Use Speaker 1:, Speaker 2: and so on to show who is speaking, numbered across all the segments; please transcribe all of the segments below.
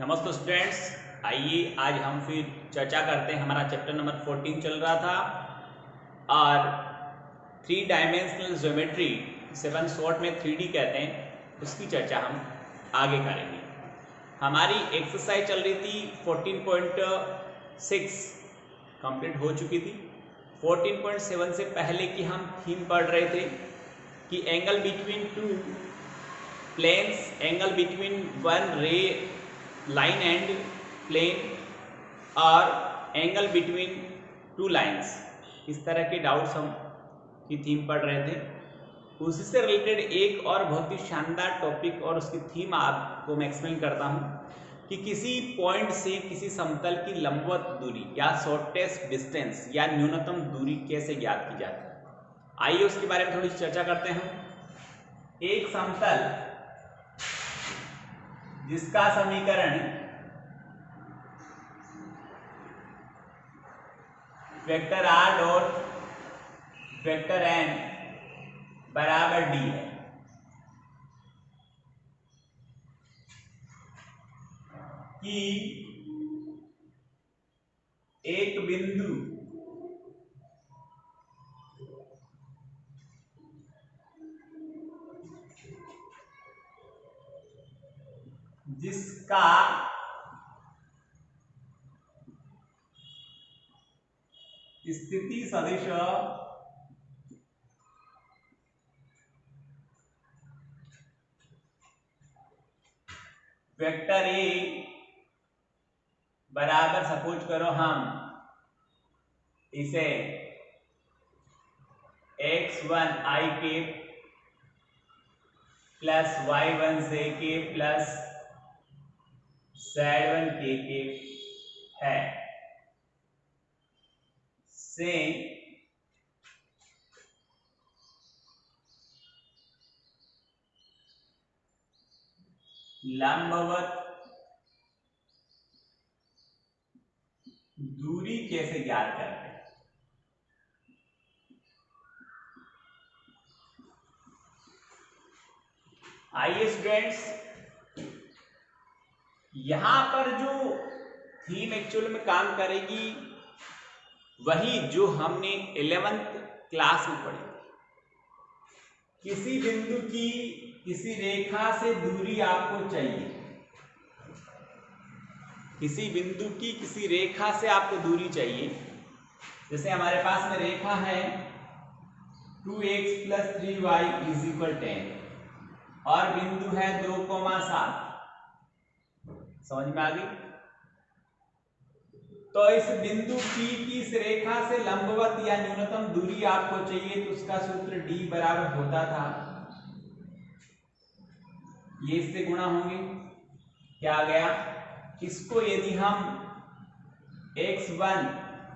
Speaker 1: नमस्ते स्टूडेंट्स, आइए आज हम फिर चर्चा करते हैं। हमारा चैप्टर नंबर 14 चल रहा था और 3 डायमेंशनल ज्योमेट्री 7 शॉर्ट में 3D कहते हैं, उसकी चर्चा हम आगे करेंगे। हमारी एक्सरसाइज चल रही थी 14.6 कंप्लीट हो चुकी थी। 14.7 से पहले की हम थीम पढ़ रहे थे कि angle between two planes, angle between one ray line and plane और एंगल बिटवीन टू लाइंस, इस तरह के डाउट्स हम की थीम पढ़ रहे थे। उसी से रिलेटेड एक और बहुत ही शानदार टॉपिक और उसकी थीम आपको मैं एक्सप्लेन करता हूँ कि किसी पॉइंट से किसी समतल की लंबवत दूरी या शॉर्टेस्ट डिस्टेंस या न्यूनतम दूरी कैसे ज्ञात की जाती है। आइए उसके बारे में थोड़ी चर्चा करते हैं। एक समतल जिसका समीकरण vector r dot vector n बराबर d है, कि एक बिंदु जिसका स्थिति सदिश वेक्टर ए बराबर, सपोज करो हम इसे x1 i के प्लस y1 j के प्लस z1 के है, से लंबवत दूरी कैसे ज्ञात करते हैं। आइए स्टूडेंट्स, यहां पर जो थीम एक्चुअल में काम करेगी वही जो हमने 11th क्लास में पढ़ी। किसी बिंदु की किसी रेखा से दूरी आपको चाहिए, किसी बिंदु की किसी रेखा से आपको दूरी चाहिए। जैसे हमारे पास में रेखा है 2x + 3y = 10 और बिंदु है 2,7। समझ में आ गई? तो इस बिंदु P की इस रेखा से लंबवत या न्यूनतम दूरी आपको चाहिए, तो उसका सूत्र d बराबर होता था, ये इससे गुणा होंगे, क्या आ गया, इसको यदि हम x1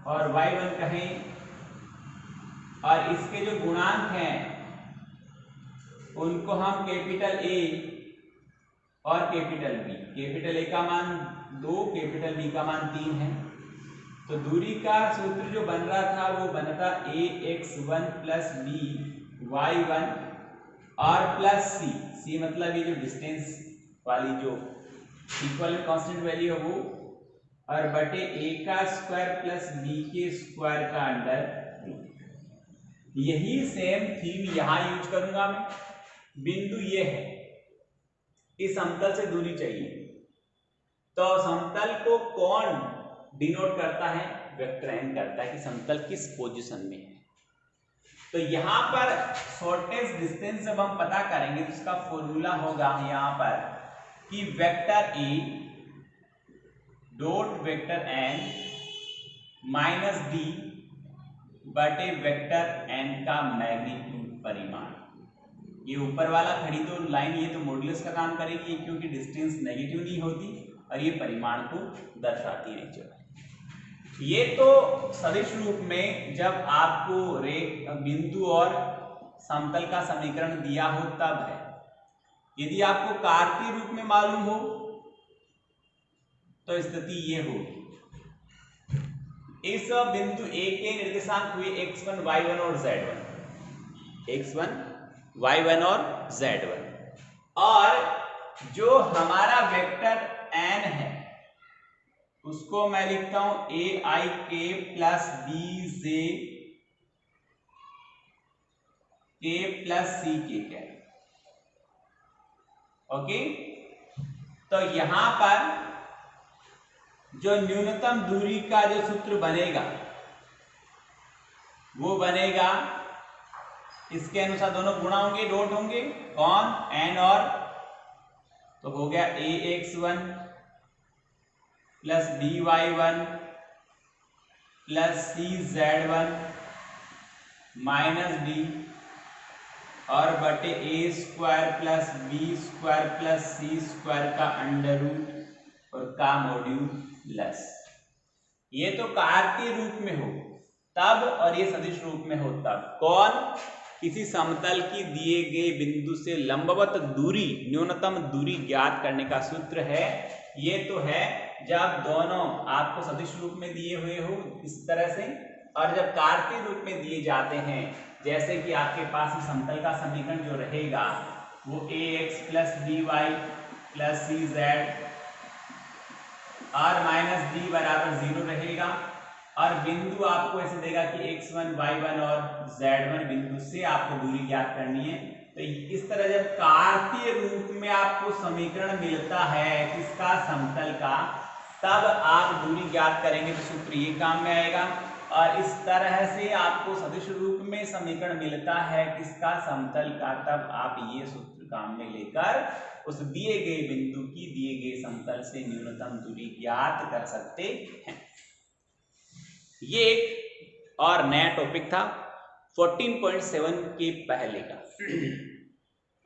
Speaker 1: और y1 कहें और इसके जो गुणांक हैं उनको हम कैपिटल A और कैपिटल B, कैपिटल A का मान 2, कैपिटल B का मान 3 है, तो दूरी का सूत्र जो बन रहा था वो बनता ax1 + by1 और प्लस c मतलब ये जो डिस्टेंस वाली जो इक्वल कांस्टेंट वैल्यू है वो, और बटे a² + b² का अंडर। यही सेम थीम यहां यूज करूंगा मैं। बिंदु ये है, इस समतल से दूरी चाहिए, तो समतल को कौन डिनोट करता है? वेक्टर n करता है कि समतल किस पोजीशन में है। तो यहां पर शॉर्टेस्ट डिस्टेंस जब हम पता करेंगे तो इसका फॉर्मूला होगा यहां पर कि vector a dot vector n minus d बटे वेक्टर n का मैग्नीट्यूड, परिमाण। ये ऊपर वाला खड़ी तो लाइन, ये तो मॉड्यूलस का काम करेगी क्योंकि डिस्टेंस नेगेटिव नहीं होती और ये परिमाण को दर्शाती है। ये तो सदिश रूप में जब आपको बिंदु और समतल का समीकरण दिया हो तब है। यदि आपको कार्तीय रूप में मालूम हो तो स्थिति ये होगी, इस बिंदु A के निर्देशांक हुए x1 y1 और z1, x1 y1 और z1, और जो हमारा वेक्टर n है उसको मैं लिखता हूं ए आई के प्लस बी जे के प्लस सी के कैप। ओके, तो यहां पर जो न्यूनतम दूरी का जो सूत्र बनेगा वो बनेगा, इसके अनुसार दोनों गुणा होंगे, डॉट होंगे, कौन एन और, तो हो गया A X one plus B Y one plus C Z one minus B और बटे A square plus B square plus C square का अंडर रूट और का मॉड्यूलस। ये तो कार्तीय रूप में हो तब और ये सदिश रूप में हो तब। कौन? किसी समतल की दिए गए बिंदु से लंबवत दूरी, न्यूनतम दूरी ज्ञात करने का सूत्र है। ये तो है जब दोनों आपको सदिश रूप में दिए हुए हो इस तरह से, और जब कार्तीय रूप में दिए जाते हैं, जैसे कि आपके पास इस समतल का समीकरण जो रहेगा वो A X plus B Y plus C Z और माइनस बी बराबर 0 रहेगा, और बिंदु आपको ऐसे देगा कि x1 y1 और z1 बिंदु से आपको दूरी ज्ञात करनी है। तो इस तरह जब कार्तीय रूप में आपको समीकरण मिलता है किसका, समतल का, तब आप दूरी ज्ञात करेंगे तो सूत्र ये काम में आएगा। और इस तरह से आपको सदिश रूप में समीकरण मिलता है किसका, समतल का, तब आप ये सूत्र काम में लेकर उस दिए गए बिंदु की दिए गए समतल से न्यूनतम दूरी ज्ञात कर सकते हैं। ये एक और नया टॉपिक था 14.7 के पहले का।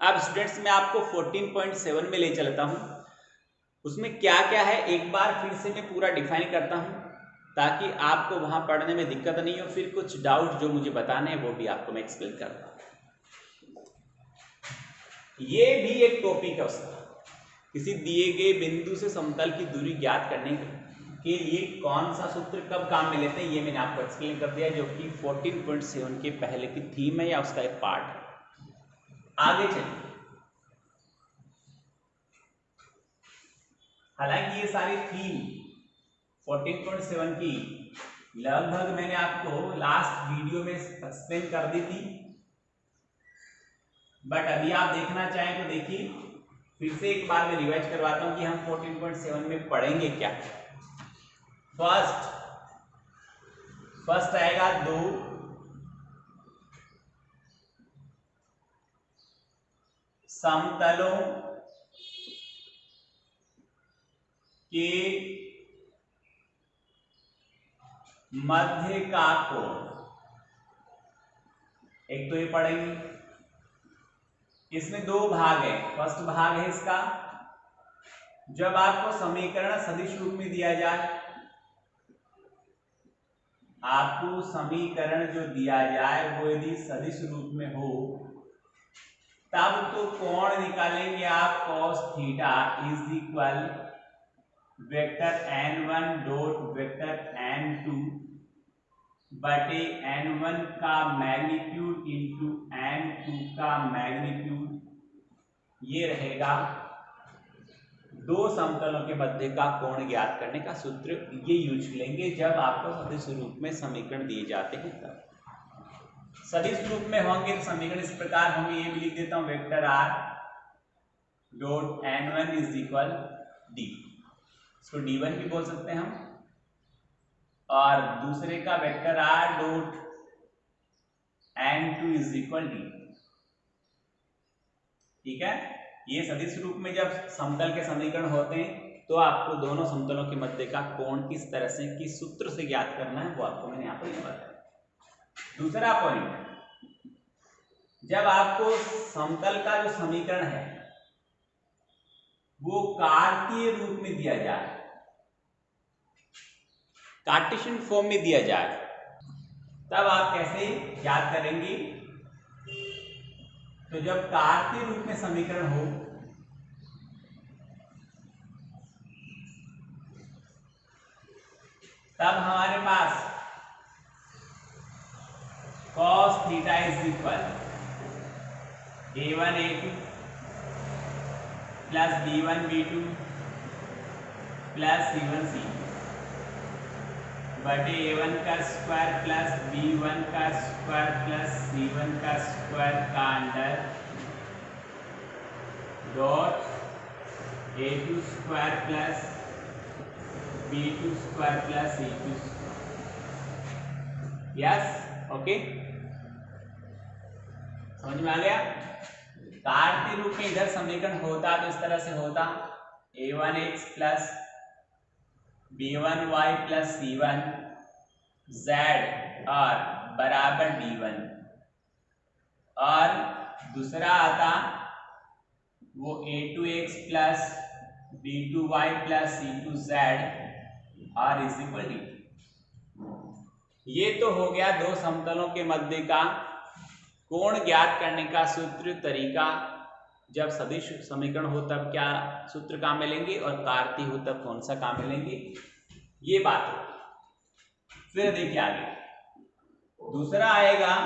Speaker 1: अब स्टूडेंट्स मैं आपको 14.7 में ले चलता हूं। उसमें क्या क्या है एक बार फिर से मैं पूरा डिफाइन करता हूं ताकि आपको वहां पढ़ने में दिक्कत नहीं हो। फिर कुछ डाउट जो मुझे बताने हैं वो भी आपको मैं एक्सप्लेन करता हूं। ये भी एक टॉपिक है उसका, किसी दिए गए बिंदु से समतल की दूरी ज्ञात करने के लिए कौन सा सूत्र कब काम में लेते हैं, ये मैंने आपको एक्सप्लेन कर दिया, जो कि 14.7 के पहले की थीम है या उसका एक पार्ट है। आगे चलिए, हालांकि ये सारी थीम 14.7 की लगभग मैंने आपको लास्ट वीडियो में एक्सप्लेन कर दी थी, बट अभी आप देखना चाहें तो देखिए, फिर से एक बार मैं रिवाइज करवाता हूं कि हम 14.7 में पढ़ेंगे क्या। फर्स्ट आएगा 2 समतलों के मध्य का कोण। एक तो ये पढ़ेंगे, इसमें 2 भाग है। फर्स्ट भाग है इसका, जब आपको समीकरण सदिश रूप में दिया जाए, आपको समीकरण जो दिया जाए वो यदि सदिश रूप में हो तब तो कोण निकालेंगे आप cos theta is equal vector n1 dot vector n2 बटे n1 का मैग्नीट्यूड इंटू n2 का मैग्नीट्यूड। ये रहेगा 2 समतलों के मध्य का कोण ज्ञात करने का सूत्र। ये यूज लेंगे जब आपको सदिश रूप में समीकरण दिए जाते हैं तब। सदिश रूप में होंगे तो समीकरण इस प्रकार होंगे, ये भी लिख देता हूं, vector r dot n1 is equal d, इसको d1 भी बोल सकते हैं हम, और दूसरे का vector r dot n2 is equal d। ठीक है, ये सदिश रूप में जब समतल के समीकरण होते हैं तो आपको दोनों समतलों के मध्य का कोण किस तरह से, किस सूत्र से ज्ञात करना है वो आपको मैंने यहाँ पर बताया। दूसरा पॉइंट, जब आपको समतल का जो समीकरण है वो कार्तीय रूप में दिया जाए, कार्टेशियन फॉर्म में दिया जाए, तब आप कैसे ज्ञात करेंगे। तो जब कार्तीय रूप में समीकरण हो तब हमारे पास cos theta is equal a1 a2 plus b1 b2 plus c1 c2। बटे A1 का स्क्वायर प्लस B1 का स्क्वायर प्लस C1 का स्क्वायर का under dot A2 square plus B2 square plus C2 square. Yes, okay, समझ में आ गया। कार्तीय रूप में इधर समीकरण होता तो इस तरह से होता A1x plus B1y plus C1 z और बराबर D1, और दूसरा आता वो A2x plus B2y plus C2z और इज इक्वल D। ये तो हो गया दो समतलों के मध्य का कोण ज्ञात करने का सूत्र तरीका। जब सदिश समीकरण हो तब क्या सूत्र काम में लेंगे और कार्तीय हो तब कौन सा काम में लेंगे, ये बात हो। फिर देखिए आगे दूसरा आएगा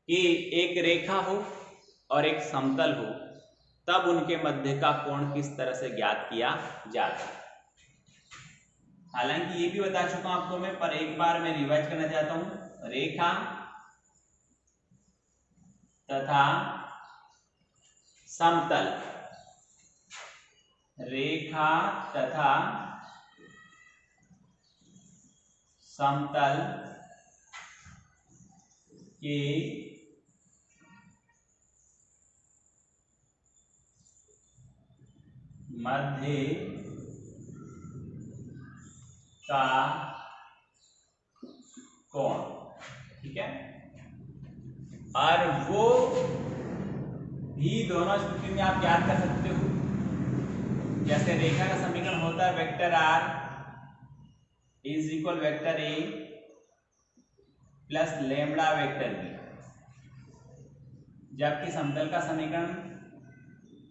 Speaker 1: कि एक रेखा हो और एक समतल हो, तब उनके मध्य का कोण किस तरह से ज्ञात किया जाता है। हालांकि ये भी बता चुका हूं आपको मैं, पर एक बार मैं रिवाइज करना चाहता हूं। रेखा तथा समतल, रेखा तथा समतल के मध्य का कोण, ठीक है। और वो भी दोनों स्थिति में आप याद कर सकते हो। जैसे रेखा का समीकरण होता है vector r is equal vector a plus lambda vector b, जबकि समतल का समीकरण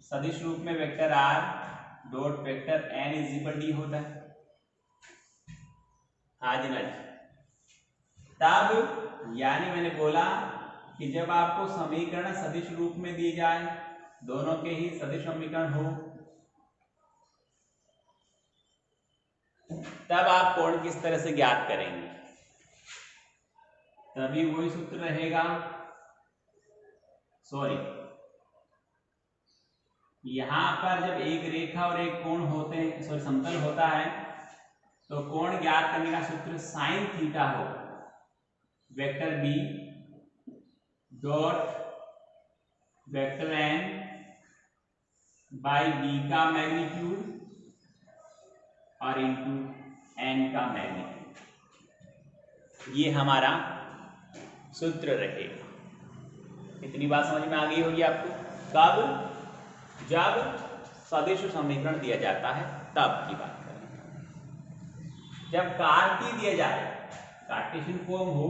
Speaker 1: सदिश रूप में vector r dot vector n is equal d होता है। हाँ जी ना जी। तब यानी मैंने बोला कि जब आपको समीकरण सदिश रूप में दिए जाए, दोनों के ही सदिश समीकरण हो, तब आप कोण किस तरह से ज्ञात करेंगे। तभी वही सूत्र रहेगा। सॉरी, यहां पर जब एक रेखा और एक कोण होते हैं, सॉरी समतल होता है, तो कोण ज्ञात करने का सूत्र साइन थीटा हो vector B dot vector N by B का मैग्नीट्यूड और इंटू एन का मैग्नीट्यूड, ये हमारा सूत्र रहेगा। इतनी बात समझ में आ गई होगी आपको। कब? जब सदिश समीकरण दिया जाता है तब की बात करें। जब कार्तीय दिया जाए, कार्टेशियन फॉर्म हो,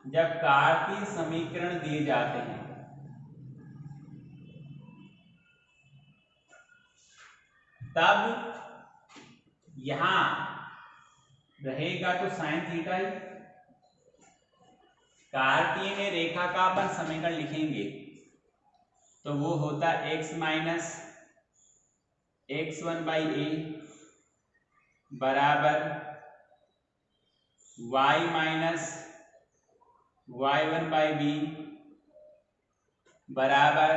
Speaker 1: जब कार्तीय समीकरण दिए जाते हैं तब यहां रहेगा तो साइन थीटा ही। कार्तीय में रेखा का अपन समीकरण लिखेंगे तो वो होता है x minus x1 by A बराबर y minus y1 by B बराबर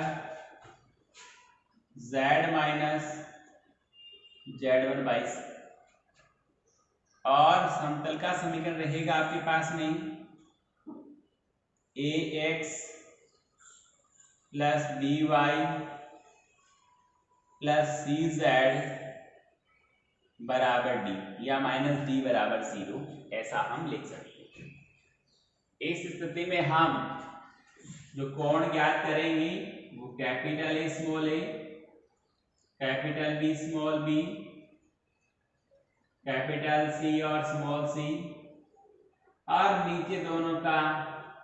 Speaker 1: z minus z1 by C. और समतल का समीकरण रहेगा आपके पास में ax plus by plus cz बराबर d या माइनस d बराबर 0, ऐसा हम लिख सकते हैं। इस स्थिति में हम जो कोण ज्ञात करेंगे वो capital A small A, capital B small B, capital C और स्मॉल सी, और नीचे दोनों का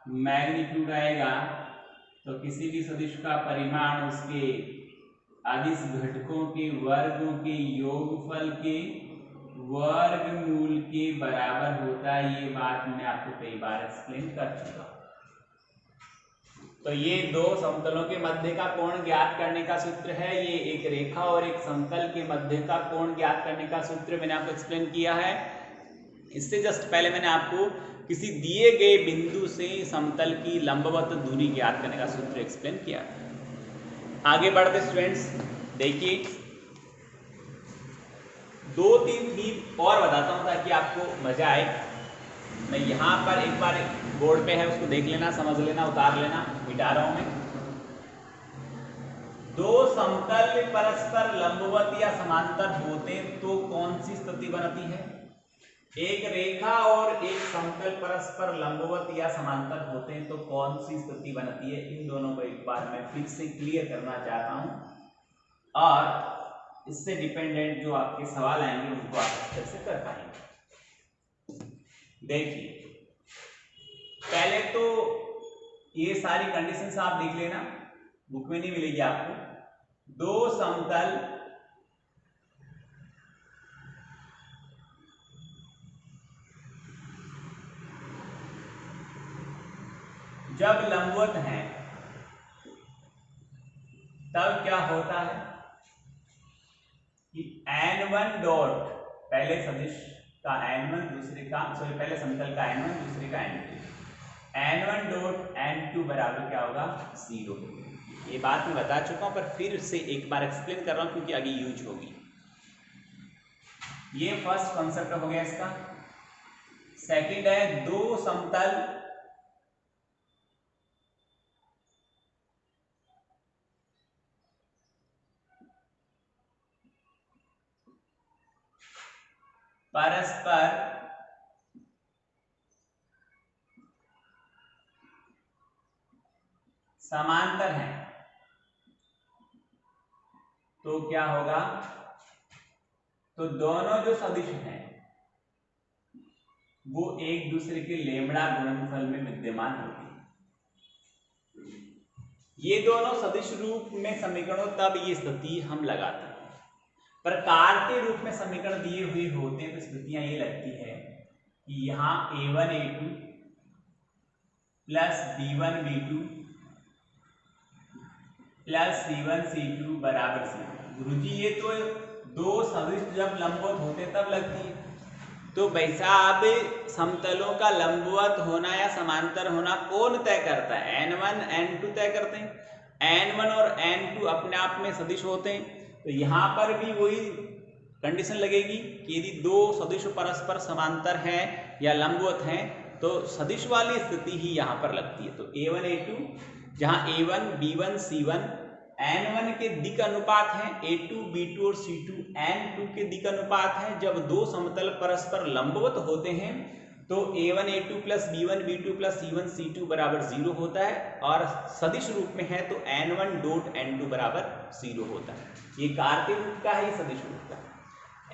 Speaker 1: मैग्नीट्यूड आएगा। तो किसी भी सदिश का परिमाण उसके अदिश घटकों के वर्गों के योगफल के वर्गमूल के बराबर होता है। ये बात मैं आपको कई बार एक्सप्लेन कर चुका हूं। तो ये दो समतलों के मध्य का कोण ज्ञात करने का सूत्र है। ये एक रेखा और एक समतल के मध्य का कोण ज्ञात करने का सूत्र मैंने आपको एक्सप्लेन किया है। इससे जस्ट पहले मैंने आपको किसी दिए गए बिंदु से समतल की लंबवत दूरी ज्ञात करने का सूत्र एक्सप्लेन किया। आगे बढ़ते स्टूडेंट्स, देखिए 2-3 थीम और बताता हूं ताकि आपको मजा आए। मैं यहाँ पर एक बार बोर्ड पे है, उसको देख लेना, समझ लेना, उतार लेना, मिटा रहा हूं मैं। दो समतल परस्पर लंबवत या समांतर होते तो कौन सी स्थिति बनती है? एक रेखा और एक समतल परस्पर लंबवत या समांतर होते हैं तो कौन सी स्थिति बनती है? इन दोनों को एक बार मैं फिर से क्लियर करना चाहता हूं और इससे डिपेंडेंट जो आपके सवाल आएंगे उनको आप इस तरह से कर पाएंगे। देखिए, पहले तो ये सारी कंडीशंस आप देख लेना, बुक में नहीं मिलेगी आपको। दो समतल जब लंबवत हैं तब क्या होता है कि n1 डॉट, पहले सदिश का n1 दूसरे का, सॉरी पहले समतल का n1 दूसरे का n2, n1 डॉट n2 बराबर क्या होगा? 0। ये बात मैं बता चुका हूं पर फिर से एक बार एक्सप्लेन कर रहा हूं क्योंकि आगे यूज होगी। ये फर्स्ट कॉन्सेप्ट हो गया इसका। सेकंड है दो समतल परस्पर समांतर हैं तो क्या होगा? तो दोनों जो सदिश हैं वो एक दूसरे के लेमड़ा गुणनफल में विद्यमान होते हैं। ये दोनों सदिश रूप में समीकरणों तब ये स्थिति हम लगाते हैं। प्रकार के रूप में समीकरण दिए हुए होते हैं तो स्थितियां ये लगती है कि यहाँ a1 a2 plus b1 b2 plus c1 c2 बराबर 0। गुरुजी ये तो दो सदिश जब लंबवत होते तब लगती है। तो भाई साहब, समतलों का लंबवत होना या समांतर होना कौन तय करता है? n1 n2 तय करते हैं। n1 और n2 अपने आप में सदिश होते हैं तो यहाँ पर भी वही कंडीशन लगेगी कि यदि दो सदिश परस्पर समांतर हैं या लंबवत हैं तो सदिश वाली स्थिति ही यहाँ पर लगती है। तो a1 a2 जहाँ a1 b1 c1 n1 के दिक् अनुपात हैं, a2 b2 और c2 n2 के दिक् अनुपात हैं। जब दो समतल परस्पर लंबवत होते हैं तो a1 a2 plus b1 b2 plus c1 c2 बराबर 0 होता है और सदिश रूप में है तो n1 डॉट n2 बराबर 0 होता है। ये कार्तीय रूप का है, ये सदिश रूप का।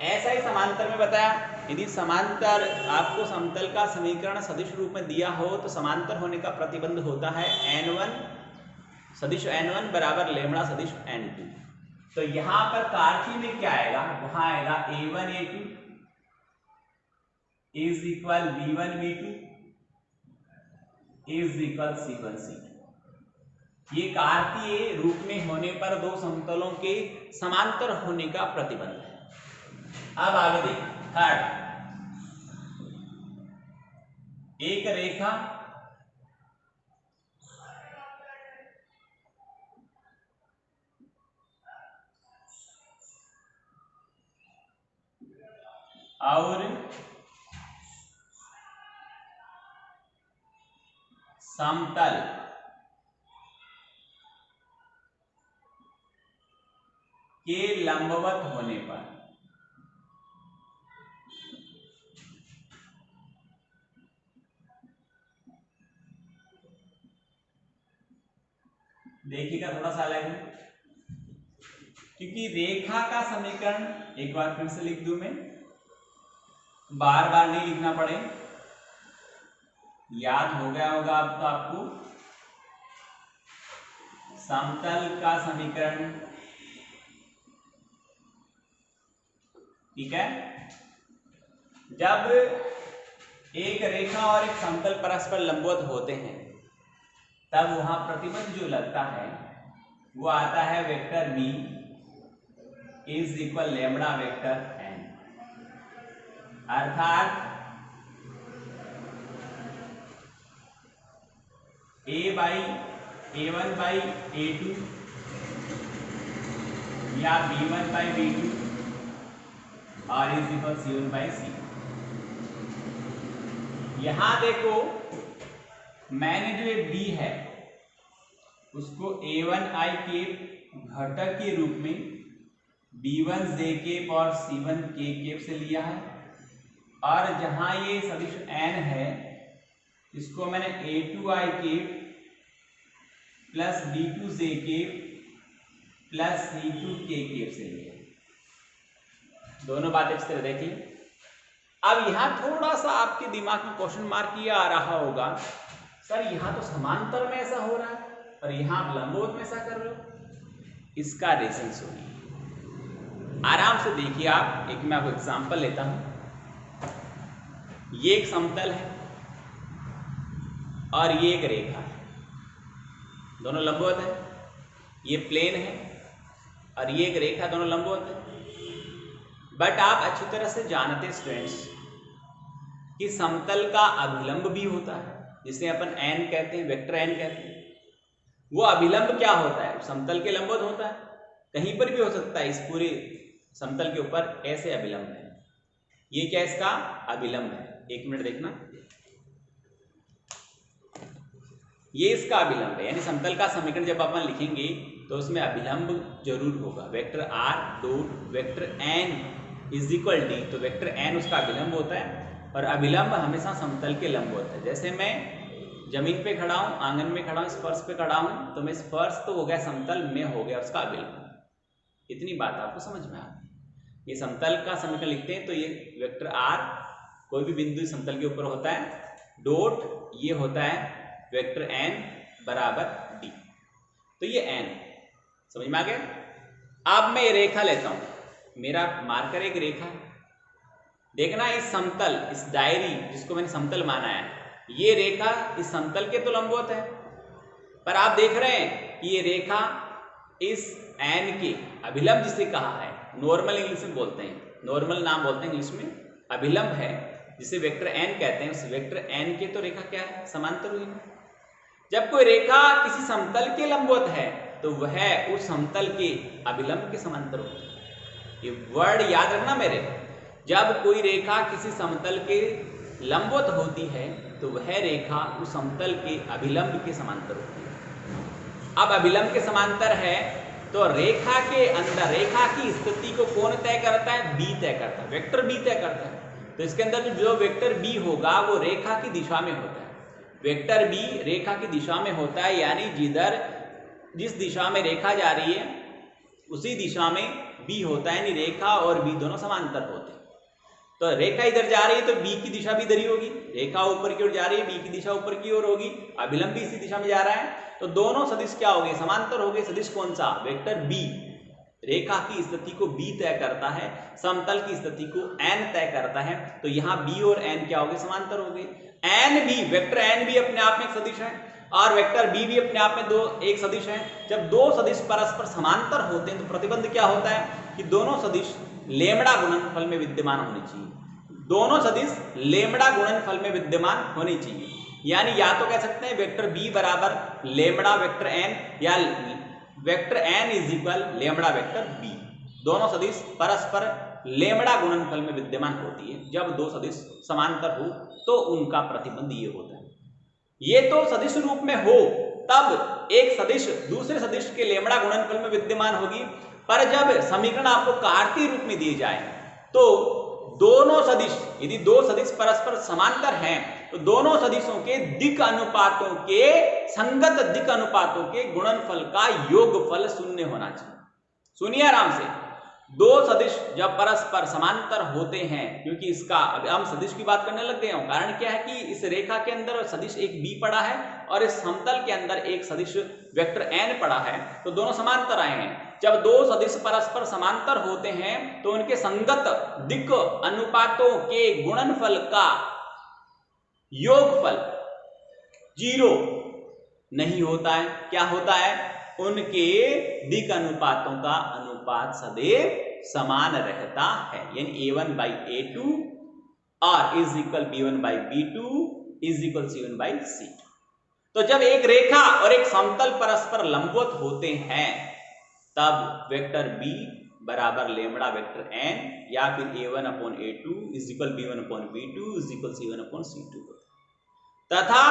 Speaker 1: ऐसा ही समांतर में बताया, यदि समांतर आपको समतल का समीकरण सदिश रूप में दिया हो तो समांतर होने का प्रतिबंध होता है n1 सदिश n1 बराबर लेमड़ा सदिश n2। तो यहां पर कार्तीय में क्या आएगा? वहां आएगा a1 a2 is equal b1 b2 is equal c1 c2। ये कार्तीय रूप में होने पर दो समतलों के समांतर होने का प्रतिबंध है। अब आगे देख, थर्ड, एक रेखा और समतल के लंबवत होने पर देखिएगा थोड़ा सा अलग है क्योंकि रेखा का समीकरण एक बार फिर से लिख दूं मैं, बार बार नहीं लिखना पड़े, याद हो गया होगा अब तो आपको। समतल का समीकरण, ठीक है, जब एक रेखा और एक समतल परस्पर लंबवत होते हैं तब वहां प्रतिबंध जो लगता है वो आता है vector B is equal lambda vector N, अर्थात A1 बाई A2 या B1 बाई B2 और is equal C1 by C। यहां देखो मैंने जो ये B है उसको A1i के घटक के रूप में B1j केप और C1k केप से लिया है, और जहां ये सदिश n है इसको मैंने A2i cap plus B2j cap plus C2k cap से लिया। दोनों बातें इस तरह देखिए। अब यहां थोड़ा सा आपके दिमाग में क्वेश्चन मार्क ये आ रहा होगा, सर यहां तो समांतर में ऐसा हो रहा है और यहां आप लंबवत में ऐसा कर रहे हो। इसका रीजन सुनिए, आराम से देखिए आप। एक मैं आपको एग्जांपल लेता हूं। ये एक समतल है और ये एक रेखा है, दोनों लंबवत है। ये प्लेन है और ये एक रेखा, दोनों लंबवत है। बट आप अच्छी तरह से जानते स्टूडेंट्स कि समतल का अभिलंब भी होता है, जिसे अपन n कहते हैं, वेक्टर n कहते हैं। वो अभिलंब क्या होता है? समतल के लंबवत होता है, कहीं पर भी हो सकता है। इस पूरे समतल के ऊपर ऐसे अभिलंब है। ये क्या इसका अभिलंब है? एक मिनट देखना, ये इसका अभिलंब है। यानी समतल का समीकरण जब अपन लिखेंगे तो उसमें अभिलंब जरूर होगा। Vector r dot vector n is equal D, तो वेक्टर n उसका अभिलंब होता है और अभिलंब हमेशा समतल के लंब होता है। जैसे मैं जमीन पे खड़ा हूं, आंगन में खड़ा हूं, इस फर्श पे खड़ा हूं, तो मैं इस फर्श तो हो गया समतल, में हो गया उसका अभिलंब। इतनी बात आपको समझ में आ गई। ये समतल का समीकरण लिखते हैं तो ये वेक्टर r कोई भी बिंदु समतल के ऊपर होता है, डॉट ये होता है वेक्टर n बराबर d। तो ये n समझ में आ गया। अब मैं ये रेखा लेता हूं, मेरा मार्कर एक रेखा है। देखना इस समतल, इस डायरी जिसको मैंने समतल माना है, ये रेखा इस समतल के तो लंबवत है, पर आप देख रहे हैं कि ये रेखा इस n के अभिलंब जिसे कहा है, नॉर्मल इंग्लिश में बोलते हैं, नॉर्मल नाम बोलते हैं इंग्लिश में, अभिलंब है जिसे वेक्टर n कहते हैं। उस वेक्टर n के तो रेखा क्या है? समांतर हुई। जब कोई रेखा किसी समतल के लंबवत है तो वह उस समतल के अभिलंब के समांतर होती है। ये वर्ड याद रखना मेरे। जब कोई रेखा किसी समतल के लंबवत होती है तो वह रेखा उस समतल के अभिलंब के समांतर होती है। अब अभिलंब के समांतर है तो रेखा के अंदर रेखा की स्थिति को कौन तय करता है? बी तय करता है, वेक्टर बी तय करता है। तो इसके अंदर जो वेक्टर बी होगा वो रेखा की दिशा में होता है। वेक्टर बी रेखा की दिशा में होता है, यानी जिस दिशा में रेखा जा रही है उसी दिशा में बी होता है, यानी रेखा और बी दोनों समांतर होते हैं। तो रेखा इधर जा रही है तो बी की दिशा भी इधर ही होगी, रेखा ऊपर की ओर जा रही है, बी की दिशा ऊपर की ओर होगी, अभिलंब भी इसी दिशा में जा रहा है, तो दोनों सदिश क्या हो गए? समांतर हो गए। सदिश कौन सा? वेक्टर बी रेखा की स्थिति को बी तय करता है, समतल की स्थिति को n तय करता है। तो यहाँ b और n क्या हो गए? समांतर हो गए। n भी, वेक्टर n भी अपने आप में एक सदिश है और वेक्टर b भी अपने आप में एक सदिश है। जब दो सदिश परस्पर समांतर होते हैं तो प्रतिबंध क्या होता है कि दोनों सदिश लेम्डा गुणनफल में विद्यमान होनी चाहिए। दोनों सदिश लेम्डा गुणनफल में विद्यमान होनी चाहिए, यानी या तो कह सकते हैं वेक्टर b बराबर लेम्डा वेक्टर n या vector n is equal lambda vector b। दोनों सदिश परस्पर लेम्डा गुणनफल में विद्यमान होती है। जब दो सदिश समांतर हो तो उनका प्रतिबंध ये होता है। ये तो सदिश रूप में हो तब एक सदिश दूसरे सदिश के लेम्डा गुणनफल में विद्यमान होगी, पर जब समीकरण आपको कार्तीय रूप में दिए जाए तो दोनों सदिश, यदि दो सदिश परस्पर समांतर हैं तो दोनों सदिशों के दिक् अनुपातों के संगत दिक् अनुपातों के गुणनफल का योगफल शून्य होना चाहिए। सुनिए आराम से, दो सदिश जब परस्पर समांतर होते हैं, क्योंकि इसका हम सदिश की बात करने लग गए हैं, कारण क्या है कि इस रेखा के अंदर सदिश एक b पड़ा है और इस समतल के अंदर एक सदिश वेक्टर n पड़ा है, तो दोनों समांतर आए हैं। जब दो सदिश परस्पर समांतर होते हैं तो उनके संगत दिक् अनुपातों के गुणनफल का योगफल 0 नहीं होता है। क्या होता है? उनके दिक् अनुपातों का अनुपात सदैव समान रहता है, यानी a1 by a2 और is equal b1 by b2 is equal c1 by c2। तो जब एक रेखा और एक समतल परस्पर लंबवत होते हैं तब वेक्टर b बराबर लेमड़ा वेक्टर n या फिर a1 upon a2 is equal b1 upon b2 is equal c1 upon c2 तथा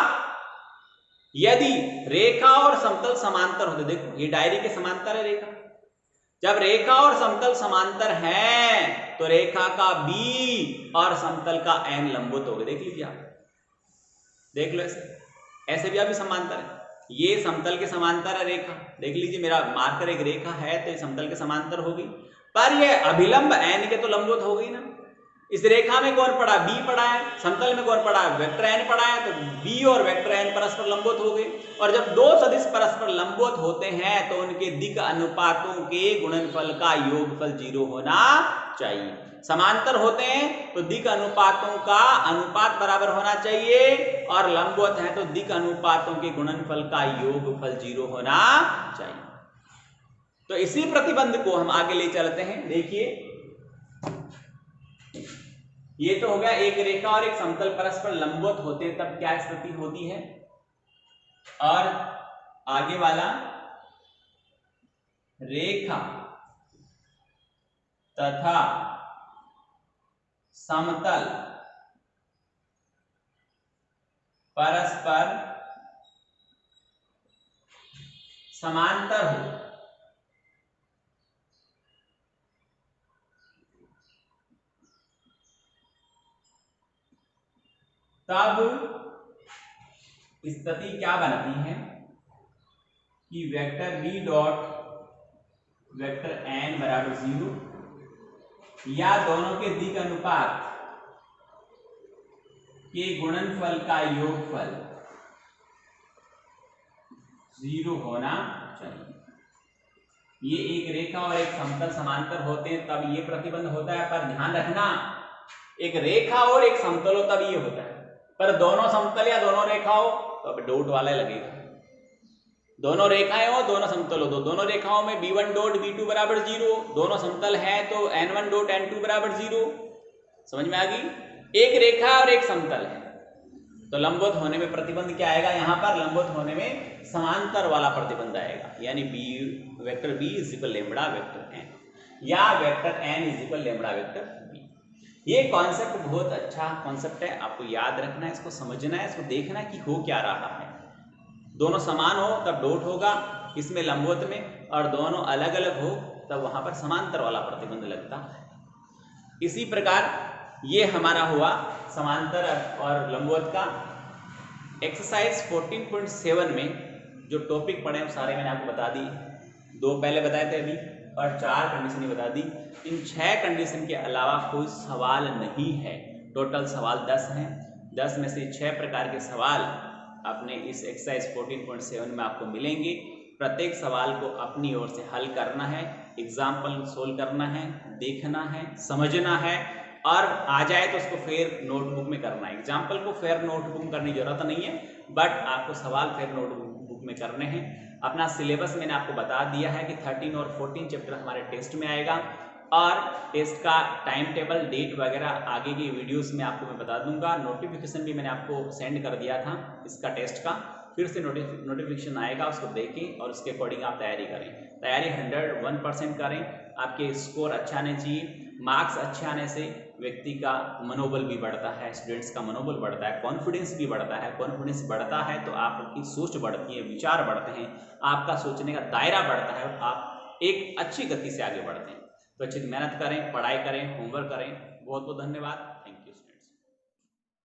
Speaker 1: यदि रेखा और समतल समांतर होते, देखो ये डायरी के समांतर है रेखा, जब रेखा और समतल समांतर है तो रेखा का b और समतल का n लंबवत हो गए। देख लीजिए आप, देख लो ऐसे भी अभी समांतर है, ये समतल के समांतर है रेखा, देख लीजिए मेरा मार्कर एक रेखा है तो ये समतल के समांतर होगी, पर ये अभिलंब n के तो लंबवत हो गई ना। इस रेखा में कौन पड़ा? b पड़ा है, समतल में कौन पड़ा? वेक्टर n पड़ा है, तो b और वेक्टर n परस्पर लंबवत हो गए। और जब दो सदिश परस्पर लंबवत होते हैं तो उनके दिक् अनुपातों के गुणनफल का योगफल 0 होना चाहिए। समांतर होते हैं तो दिक् अनुपातों का अनुपात बराबर होना चाहिए और लंबवत है तो दिक् अनुपातों के गुणनफल का योगफल 0 होना चाहिए। तो इसी प्रतिबंध को हम आगे ले चलते हैं। देखिए ये तो हो गया एक रेखा और एक समतल परस्पर लंबवत होते हैं तब क्या स्थिति होती है, और आगे वाला रेखा तथा समतल परस्पर समांतर हो तब स्थिति क्या बनती है कि vector b dot vector n बराबर 0 या दोनों के दिक् अनुपात के गुणनफल का योगफल 0 होना चाहिए। ये एक रेखा और एक समतल समांतर होते हैं तब ये प्रतिबंध होता है, पर ध्यान रखना एक रेखा और एक समतल हो तब ये होता है, पर दोनों समतल या दोनों रेखा हो तो अब डॉट वाला लगेगा। दोनों रेखाएं हो दोनों समतल हो तो दोनों रेखाओं में b1 डॉट b2 बराबर 0, दोनों समतल है तो n1 डॉट n2 बराबर 0। समझ में आ गई? एक रेखा और एक समतल है तो लंबवत होने में प्रतिबंध क्या आएगा? यहाँ पर लंबवत होने में समांतर वाला प्रतिबंध आएगा, यानी vector b is equal lambda vector n या vector n is equal lambda vector b। ये कॉन्सेप्ट बहुत अच्छा कॉन्सेप्ट है, आपको याद रखना है, इसको समझना है, इसको देखना है कि हो क्या रहा है। दोनों समान हो तब डॉट होगा इसमें लंबवत में, और दोनों अलग अलग हो तब वहां पर समांतर वाला प्रतिबंध लगता है। इसी प्रकार ये हमारा हुआ समांतर और लंबवत का। एक्सरसाइज 14.7 में जो टॉपिक पढ़े वो सारे मैंने आपको बता दिए, 2 पहले बताए थे अभी और 4 कंडीशन ही बता दी। इन 6 कंडीशन के अलावा कोई सवाल नहीं है। टोटल सवाल 10 हैं, 10 में से 6 प्रकार के सवाल अपने इस एक्सरसाइज 14.7 में आपको मिलेंगे। प्रत्येक सवाल को अपनी ओर से हल करना है, एग्जाम्पल सोल्व करना है, देखना है, समझना है, और आ जाए तो उसको फेयर नोटबुक में करना है। एग्जाम्पल को फेयर नोटबुक में करने की जरूरत नहीं है, बट आपको सवाल फेयर नोटबुक में करने हैं। अपना सिलेबस मैंने आपको बता दिया है कि 13 और 14 चैप्टर हमारे टेस्ट में आएगा, और टेस्ट का टाइम टेबल डेट वगैरह आगे की वीडियोस में आपको मैं बता दूंगा। नोटिफिकेशन भी मैंने आपको सेंड कर दिया था इसका टेस्ट का, फिर से नोटिफिकेशन आएगा, उसको देखें और उसके अकॉर्डिंग आप तैयारी करें। तैयारी 101% करें, आपके स्कोर अच्छा आने चाहिए। मार्क्स अच्छे आने से व्यक्ति का मनोबल भी बढ़ता है, स्टूडेंट्स का मनोबल बढ़ता है, कॉन्फिडेंस भी बढ़ता है। कॉन्फिडेंस बढ़ता है तो आपकी सोच बढ़ती है, विचार बढ़ते हैं, आपका सोचने का दायरा बढ़ता है और आप एक अच्छी गति से आगे बढ़ते हैं। तो अच्छी मेहनत करें, पढ़ाई करें, होमवर्क करें। बहुत बहुत धन्यवाद। Thank you.